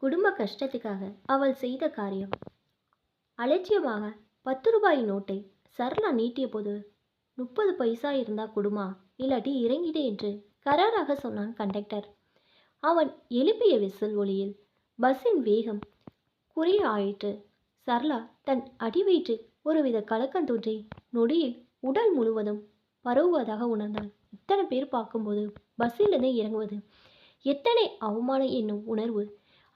குடும்ப கஷ்டத்துக்காக அவள் செய்த காரியம். அலட்சியமாக 10 ரூபாய் நோட்டை சரளா நீட்டிய போது, 30 பைசா இருந்தா குடுமா, இல்லாட்டி இறங்கிடு என்று கராராக சொன்னான் கண்டக்டர். அவன் எழுப்பிய விசில் ஒலியில் பஸ்ஸின் வேகம் குறைய ஆயிற்று. சரளா தன் அடிவயிற்றில் ஒருவித கலக்கம் தோன்றி நொடியில் உடல் முழுவதும் பரவுவதாக உணர்ந்தாள். இத்தனை பேர் பார்க்கும்போது பஸ்ஸிலிருந்து இறங்குவது எத்தனை அவமானம் என்னும் உணர்வு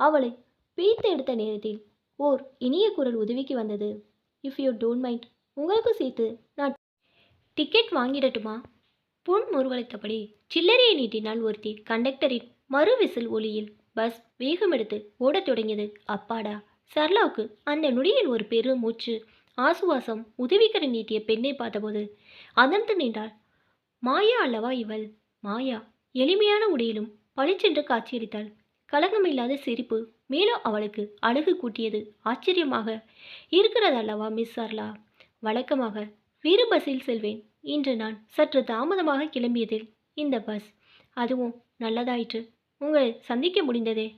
அவளை பீத்து எடுத்த நேரத்தில் ஓர் இனிய குரல் உதவிக்கு வந்தது. இஃப் யூ டோன்ட் மைண்ட், உங்களுக்கு சேர்த்து நான் டிக்கெட் வாங்கிடட்டுமா? புன் முறுவளித்தபடி சில்லறையை நீட்டினாள் ஒருத்தி. கண்டக்டரின் மறு விசில் ஒலியில் பஸ் வேகமெடுத்து ஓடத் தொடங்கியது. அப்பாடா! சரளாவுக்கு அந்த நொடியில் ஒரு பெரு மூச்சு ஆசுவாசம். உதவிக்கரை நீட்டிய பெண்ணை பார்த்தபோது அதர்ந்து நின்றாள். மாயா அல்லவா இவள்? மாயா எளிமையான உடையிலும் பளிச்சென்று காட்சியளித்தாள். கலங்கமில்லாத சிரிப்பு மேலும் அவளுக்கு அழகு கூட்டியது. ஆச்சரியமாக இருக்கிறதல்லவா மிஸ் சரளா? வழக்கமாக வேறு பஸ்ஸில் செல்வேன். இன்று நான் சற்று தாமதமாக கிளம்பியதில் இந்த பஸ். அதுவும் நல்லதாயிற்று, உங்களை சந்திக்க முடிந்ததே.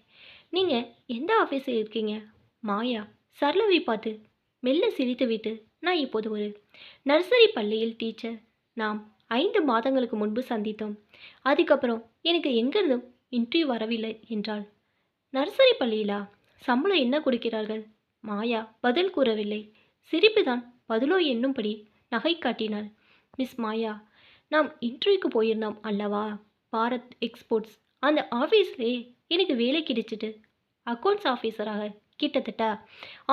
நீங்கள் எந்த ஆஃபீஸில் இருக்கீங்க? மாயா சரளாவை பார்த்து மெல்ல சிரித்துவிட்டு, நான் இப்போது ஒரு நர்சரி பள்ளியில் டீச்சர். நாம் 5 மாதங்களுக்கு முன்பு சந்தித்தோம். அதுக்கப்புறம் எனக்கு எங்கிருந்தும் இன்டர்வியூ வரவில்லை என்றாள். நர்சரி பள்ளியிலா? சம்பளம் என்ன கொடுக்கிறார்கள்? மாயா பதில் கூறவில்லை. சிரிப்புதான் பதிலோ என்னும்படி நகை காட்டினாள். மிஸ் மாயா, நாம் இன்டர்வியூக்கு போயிருந்தோம் அல்லவா? பாரத் எக்ஸ்போர்ட்ஸ். அந்த ஆஃபீஸ்லேயே எனக்கு வேலை கிடைச்சிட்டு. அக்கௌண்ட்ஸ் ஆஃபீஸராக. கிட்டத்தட்ட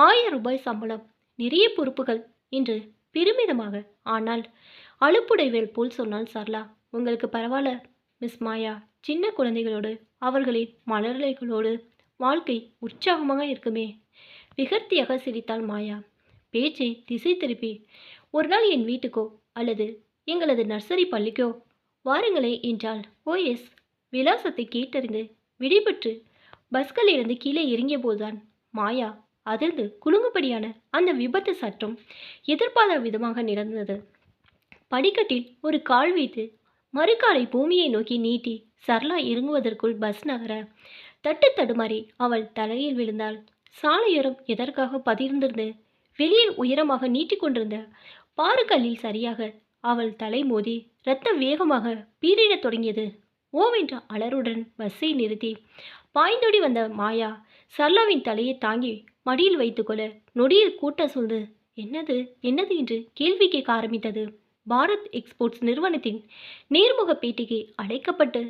1000 ரூபாய் சம்பளம், நிறைய பொறுப்புகள் என்று பெருமிதமாக, ஆனால் அலுப்புடைவேல் போல் சொன்னாள் சரளா. உங்களுக்கு பரவாயில்ல மிஸ் மாயா. சின்ன குழந்தைகளோடு அவர்களின் மலர்லைகளோடு வாழ்க்கை உற்சாகமாக இருக்குமே. விகர்த்தியாக சிரித்தாள் மாயா. பேச்சை திசை திருப்பி, ஒரு நாள் என் வீட்டுக்கோ அல்லது எங்களது நர்சரி பள்ளிக்கோ வாருங்களே என்றாள். ஓஎஸ். விலாசத்தை கேட்டறிந்து விடைபெற்று பஸ்களிலிருந்து கீழே இறங்கிய போதுதான் மாயா அதிர்ந்து குலுங்கும்படியான அந்த விபத்து சற்றும் எதிர்பாராத விதமாக நடந்தது. படிக்கட்டில் ஒரு கால் வைத்து மறுகாலை பூமியை நோக்கி நீட்டி சரளா இறங்குவதற்குள் பஸ் நகர தட்டு தடுமாறி அவள் தலையில் விழுந்தாள். சாலையோரம் எதற்காக பதிர்ந்திருந்து வெளியில் உயரமாக நீட்டிக்கொண்டிருந்த பாறுகல்லில் சரியாக அவள் தலை மோதி இரத்தம் வேகமாக பீரிடத் தொடங்கியது. ஓவென்ற அலறுடன் பஸ்ஸை நிறுத்தி பாய்ந்தோடி வந்த மாயா சரளாவின் தலையை தாங்கி மடியில் வைத்துக்கொள்ள நொடியில் கூட்ட சூழ்ந்து என்னது என்னது என்று கேள்வி கேட்க ஆரம்பித்தது. பாரத் எக்ஸ்போர்ட்ஸ் நிறுவனத்தின் நேர்முக பேட்டிக்கு அழைக்கப்பட்டு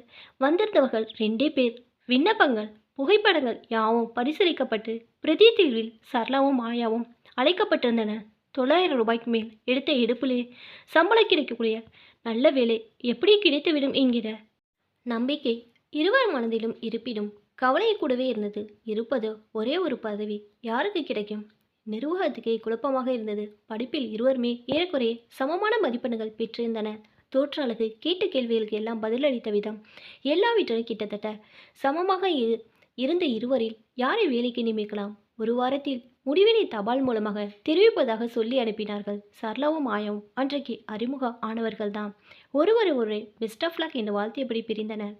வந்திருந்தவர்கள் 2 பேர். விண்ணப்பங்கள் புகைப்படங்கள் யாவும் பரிசீலிக்கப்பட்டு பிரதி தீர்வில் சரளாவும் மாயாவும் அழைக்கப்பட்டிருந்தன. 900 ரூபாய்க்கு மேல் எடுத்த எடுப்பிலே சம்பளம் கிடைக்கக்கூடிய நல்ல வேலை எப்படி கிடைத்துவிடும் என்கிற நம்பிக்கை இருவர் மனதிலும் இருப்பினும் கவலை கூடவே இருந்தது. இருப்பது ஒரே ஒரு பதவி, யாருக்கு கிடைக்கும்? நிர்வாகத்துக்கே குழப்பமாக இருந்தது. படிப்பில் இருவருமே ஏறக்குறைய சமமான மதிப்பெண்கள் பெற்றிருந்தனர். தோற்ற அழகு, கேட்ட கேள்விகளுக்கு எல்லாம் பதிலளித்த விதம் எல்லாவற்றிலும் கிட்டத்தட்ட சமமாக இருந்த இருவரில் யாரை வேலைக்கு நியமிக்கலாம்? ஒரு வாரத்தில் முடிவினை தபால் மூலமாக தெரிவிப்பதாக சொல்லி அனுப்பினார்கள். சரளாவும் மாயாவும் அன்றைக்கு அறிமுக ஆனவர்கள்தான். ஒருவரை பெஸ்ட் ஆஃப் லக் என்று வாழ்த்தியபடி பிரிந்தனர்.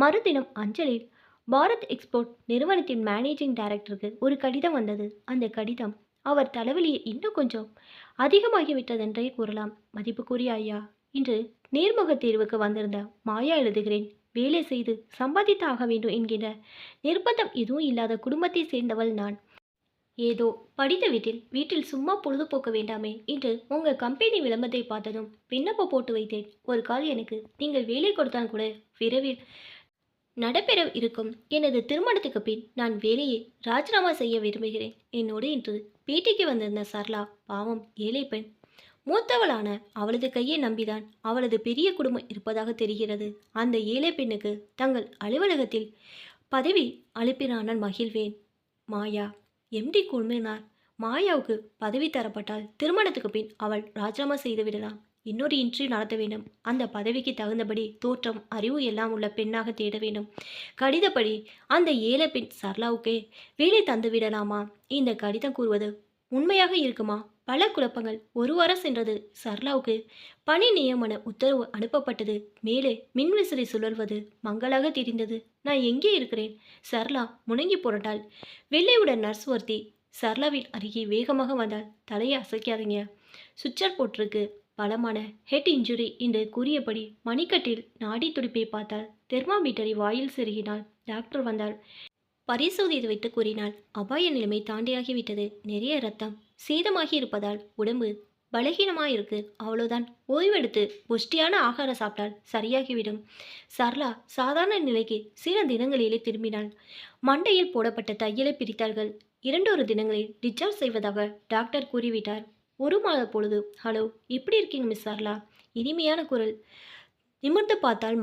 மறுதினம் அஞ்சலில் பாரத் எக்ஸ்போர்ட் நிறுவனத்தின் மேனேஜிங் டைரக்டருக்கு ஒரு கடிதம் வந்தது. அந்த கடிதம் அவர் தலைவலியை இன்னும் கொஞ்சம் அதிகமாகிவிட்டதென்றே கூறலாம். மதிப்புக்குரிய ஐயா, இன்று நேர்முக தேர்வுக்கு வந்திருந்த மாயா எழுதுகிறேன். வேலை செய்து சம்பாதித்து ஆக வேண்டும் என்கின்ற நிர்பந்தம் எதுவும் இல்லாத குடும்பத்தை சேர்ந்தவள் நான். ஏதோ படித்த வீட்டில் சும்மா பொழுதுபோக்க வேண்டாமே என்று உங்கள் கம்பெனி விளம்பரத்தை பார்த்ததும் விண்ணப்பம் போட்டு வைத்தேன். ஒரு கால் எனக்கு நீங்கள் வேலை கொடுத்தான் கூட விரைவில் நடைபெற இருக்கும் எனது திருமணத்துக்கு பின் நான் வேலையை ராஜினாமா செய்ய விரும்புகிறேன். என்னோடு இன்று பேட்டிக்கு வந்திருந்த சரளா பாவம் ஏழை பெண். மூத்தவளான அவளது கையை நம்பிதான் அவளது பெரிய குடும்பம் இருப்பதாக தெரிகிறது. அந்த ஏழை பெண்ணுக்கு தங்கள் அலுவலகத்தில் பதவி அளிப்பினான மகிழ்வேன். மாயா. எம்டி கூறினார். மாயாவுக்கு பதவி தரப்பட்டால் திருமணத்துக்கு பின் அவள் ராஜினாமா செய்து விடலாம். இன்னொரு இன்டர்வியூ நடத்த வேண்டும். அந்த பதவிக்கு தகுந்தபடி தோற்றம் அறிவு எல்லாம் உள்ள பெண்ணாக தேட வேண்டும். கடிதப்படி அந்த ஏழை பெண் சரளாவுக்கே வேலை தந்து விடலாமா? இந்த கடிதம் கூறுவது உண்மையாக இருக்குமா? பல குழப்பங்கள். ஒரு வாரம் சென்றது. சரளாவுக்கு பணி நியமன உத்தரவு அனுப்பப்பட்டது. மேலே மின்விசிறி சுழல்வது மங்கலாக தெரிந்தது. நான் எங்கே இருக்கிறேன்? சரளா முணங்கி புரண்டாள். வெள்ளையுடன் நர்ஸ் ஒருத்தி சரளாவின் அருகே வேகமாக வந்தாள். தலையை அசைக்காதீங்க, சுவிட்சர் போட்டிருக்கு, பலமான ஹெட் இன்ஜுரி என்று கூறியபடி மணிக்கட்டில் நாடி துடிப்பை பார்த்தாள். தெர்மாமீட்டரை வாயில் செருகினாள். டாக்டர் வந்தாள். பரிசோதித்து வைத்து கூறினாள். அபாய நிலைமை தாண்டியாகிவிட்டது. நிறைய ரத்தம் சேதமாகி இருப்பதால் உடம்பு பலகீனமாயிருக்கு. அவ்வளோதான். ஓய்வெடுத்து புஷ்டியான ஆகாரம் சாப்பிட்டால் சரியாகிவிடும். சரளா சாதாரண நிலைக்கு சில தினங்களிலே திரும்பினாள். மண்டையில் போடப்பட்ட தையலை பிரித்தார்கள். 2 தினங்களில் டிஸ்சார்ஜ் செய்வதாக டாக்டர் கூறிவிட்டார். 1 மாத பொழுது. ஹலோ, எப்படி இருக்கீங்க மிஸ் சரளா? இனிமையான குரல். நிமிர்ந்து பார்த்தால்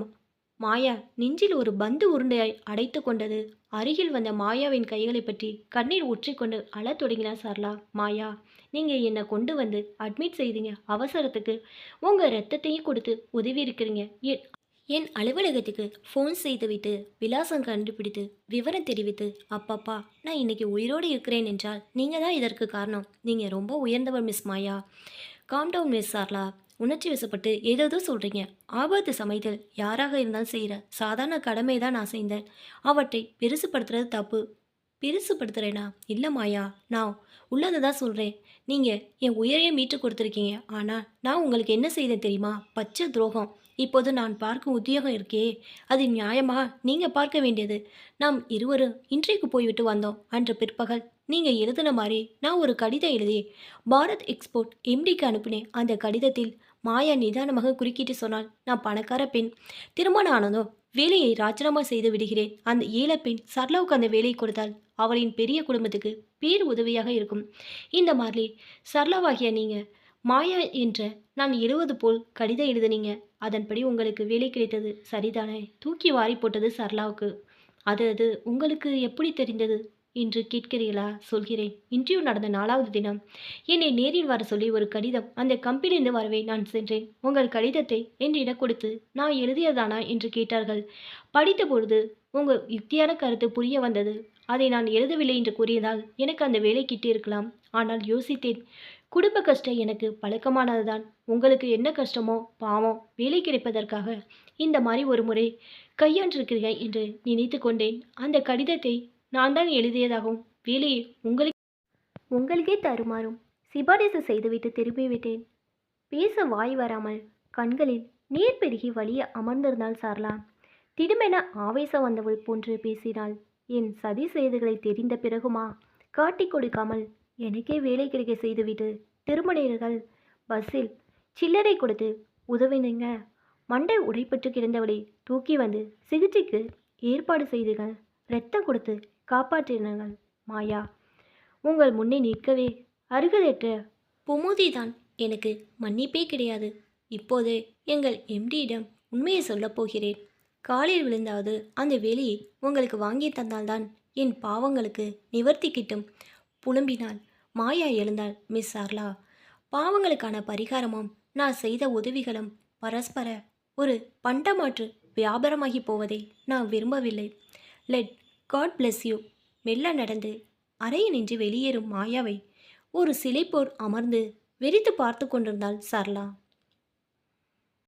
மாயா நெஞ்சில் ஒரு பந்து உருண்டையாய் அடைத்து கொண்டது. அருகில் வந்த மாயாவின் கைகளை பற்றி கண்ணீர் ஊற்றிக்கொண்டு அழத் தொடங்கினார் சரளா. மாயா, நீங்கள் என்னை கொண்டு வந்து அட்மிட் செய்தீங்க. அவசரத்துக்கு உங்கள் ரத்தத்தையும் கொடுத்து உதவி இருக்கிறீங்க. என் அலுவலகத்துக்கு ஃபோன் செய்துவிட்டு விலாசம் கண்டுபிடித்து விவரம் தெரிவித்து, அப்பப்பா நான் இன்னைக்கு உயிரோடு இருக்கிறேன் என்றால் நீங்கள் தான் இதற்கு காரணம். நீங்கள் ரொம்ப உயர்ந்தவர் miss Maya. Calm down miss Sarala. உணர்ச்சி வசப்பட்டு ஏதேதோ சொல்கிறீங்க. ஆபத்து சமயத்தில் யாராக இருந்தாலும் செய்கிற சாதாரண கடமை தான் நான் செய்தேன். அவற்றை பெருசுப்படுத்துறது தப்பு. பெருசுப்படுத்துகிறேனா? இல்லை மாயா, நான் உள்ளதை தான் சொல்கிறேன். நீங்கள் என் உயிரையே மீட்டு கொடுத்துருக்கீங்க. ஆனால் நான் உங்களுக்கு என்ன செய்தேன் தெரியுமா? பச்சை துரோகம். இப்போது நான் பார்க்கும் உத்தியோகம் இருக்கே, அது நியாயமா? நீங்கள் பார்க்க வேண்டியது. நாம் இருவரும் இன்றைக்கு போய்விட்டு வந்தோம். அன்று பிற்பகல் நீங்கள் எழுதின மாதிரி நான் ஒரு கடிதம் எழுதி பாரத் எக்ஸ்போர்ட் எம்டிக்கு அனுப்பினேன். அந்த கடிதத்தில் மாயா நிதானமாக குறுக்கிட்டு சொன்னாள், நான் பணக்கார பெண், திருமணம் ஆனதும் வேலையை ராஜினாமா செய்து விடுகிறேன். அந்த ஏழை பெண் சரளாவுக்கு அந்த வேலையை கொடுத்தால் அவளின் பெரிய குடும்பத்துக்கு பேர் உதவியாக இருக்கும். இந்த மாதிரி சரளாவாகிய நீங்கள் மாயா என்ற நான் எழுவது போல் கடிதம் எழுதினீங்க. அதன்படி உங்களுக்கு வேலை கிடைத்தது, சரிதானே? தூக்கி வாரி போட்டது சரளாவுக்கு. அது உங்களுக்கு எப்படி தெரிந்தது என்று கேட்கிறீர்களா? சொல்கிறேன். இன்டர்வியூ நடந்த 4வது தினம் என்னை நேரில் வர சொல்லி ஒரு கடிதம் அந்த கம்பெனியிலிருந்து வரவே நான் சென்றேன். உங்கள் கடிதத்தை என்னிடம் கொடுத்து நான் எழுதியதானா என்று கேட்டார்கள். படித்த பொழுது உங்கள் யுக்தியான கருத்து புரிய வந்தது. அதை நான் எழுதவில்லை என்று கூறியதால் எனக்கு அந்த வேலை கிட்டியிருக்கலாம். ஆனால் யோசித்தேன், குடும்ப கஷ்டம் எனக்கு பழக்கமானதுதான். உங்களுக்கு என்ன கஷ்டமோ பாவம், வேலை கிடைப்பதற்காக இந்த மாதிரி ஒரு முறை கையாண்டிருக்கிறீர்கள் என்று நினைத்து கொண்டேன். அந்த கடிதத்தை நான் தான் எழுதியதாகவும் வேலையை உங்களுக்கே தருமாறும் சிபாரிசு செய்துவிட்டு திரும்பிவிட்டேன். பேச வாய் வராமல் கண்களில் நீர் பெருகி வலிய அமர்ந்திருந்தாள் சரளா. திடுமென ஆவேசம் வந்தவள் போன்று பேசினாள். என் சதி செய்திகளை தெரிந்த பிறகுமா காட்டி கொடுக்காமல் எனக்கே வேலை கிடைக்க செய்துவிட்டு திருமணர்கள் பஸ்ஸில் சில்லறை கொடுத்து உதவினீங்க. மண்டை உடைப்பட்டு கிடந்தவளை தூக்கி வந்து சிகிச்சைக்கு ஏற்பாடு செய்துகள். இரத்தம் கொடுத்து காப்பாற்றினார்கள். மாயா, உங்கள் முன்னே நிற்கவே அருகதற்ற புமுதிதான். எனக்கு மன்னிப்பே கிடையாது. இப்போது எங்கள் எம்டியிடம் உண்மையை சொல்லப் போகிறேன். காலில் விழுந்தாவது அந்த வேலையை உங்களுக்கு வாங்கி தந்தால்தான் என் பாவங்களுக்கு நிவர்த்தி கிட்டும். புலம்பினாள். மாயா எழுந்தாள். மிஸ் சரளா, பாவங்களுக்கான பரிகாரமும் நான் செய்த உதவிகளும் பரஸ்பர ஒரு பண்டமாற்று வியாபாரமாகி போவதை நான் விரும்பவில்லை. Let God bless you. மெல்ல நடந்து அறையை நின்று வெளியேறும் மாயாவை ஒரு சிலை போர் அமர்ந்து வெறித்து பார்த்து கொண்டிருந்தாள் சரளா.